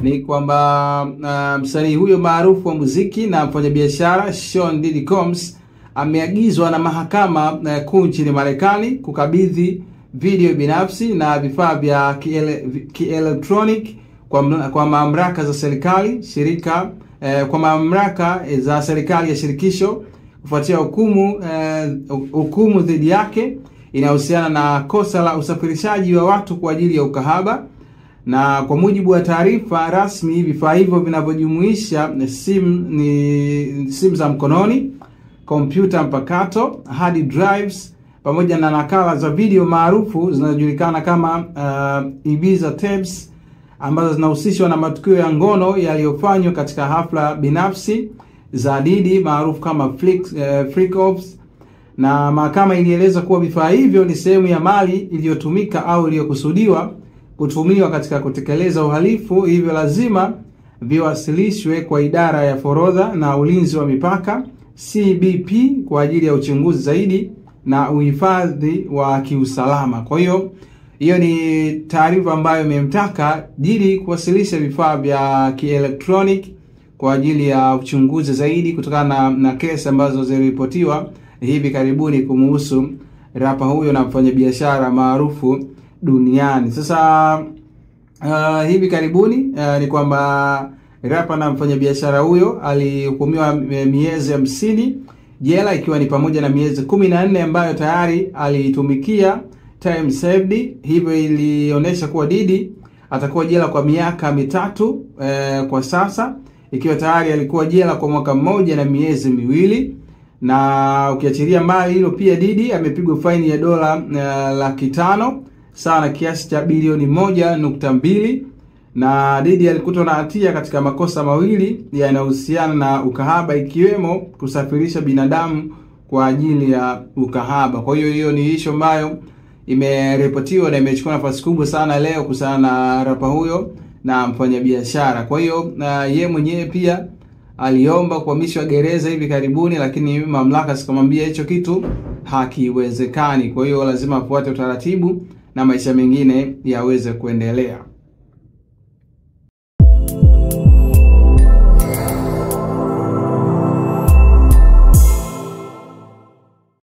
ni kwamba msanii huyo maarufu wa muziki na mfanyabiashara Sean Diddy Combs ameagizwa na mahakama kuu nchini Marekani kukabidhi video binafsi na vifaa vya kielektronic kwa mamlaka za serikali kwa mamlaka za serikali ya shirikisho kufuatia hukumu dhidi yake inahusiana na kosa la usafirishaji wa watu kwa ajili ya ukahaba. Na kwa mujibu wa taarifa rasmi, vifaa hivyo vinavyojumuisha simu za mkononi, kompyuta mpakato, hard drives pamoja na nakala za video maarufu zinazojulikana kama Ibiza tapes ambazo zinahusishwa na matukio ya ngono yaliyofanywa katika hafla binafsi za Diddy maarufu kama freak offs. Na mahakama ilieleza kuwa vifaa hivyo ni sehemu ya mali iliyotumika au iliyokusudiwa kutumiwa katika kutekeleza uhalifu, hivyo lazima viwasilishwe kwa idara ya forodha na ulinzi wa mipaka CBP kwa ajili ya uchunguzi zaidi na uhifadhi wa kiusalama. Kwa hiyo ni taarifa ambayo imemtaka Diddy kuwasilisha vifaa vya kielektronic kwa ajili ya uchunguzi zaidi kutokana na kesi ambazo ziliripotiwa hivi karibuni kumuhusu rapa huyo na mfanyabiashara maarufu duniani. Sasa hivi karibuni ni kwamba rapa na mfanyabiashara huyo alihukumiwa miezi 50 jela, ikiwa ni pamoja na miezi 14 ambayo tayari alitumikia time served. Hivyo ilionyesha kuwa Diddy atakuwa jela kwa miaka 3 kwa sasa, ikiwa tayari alikuwa jela kwa mwaka 1 na miezi 2. Na ukiachilia mbali hilo, pia Diddy amepigwa faini ya dola $500,000 sawa na kiasi cha bilioni 1.2. na Diddy alikutwa na hatia katika makosa mawili yanayohusiana na ukahaba, ikiwemo kusafirisha binadamu kwa ajili ya ukahaba. Kwa hiyo ni issue ambayo imeripotiwa na imechukua nafasi kubwa sana leo kuhusiana na rapa huyo na mfanyabiashara. Kwa hiyo yeye mwenyewe pia aliomba kuhamishwa gereza hivi karibuni, lakini mamlaka zikamwambia hicho kitu hakiwezekani. Kwa hiyo lazima afuate utaratibu na maisha mengine yaweze kuendelea.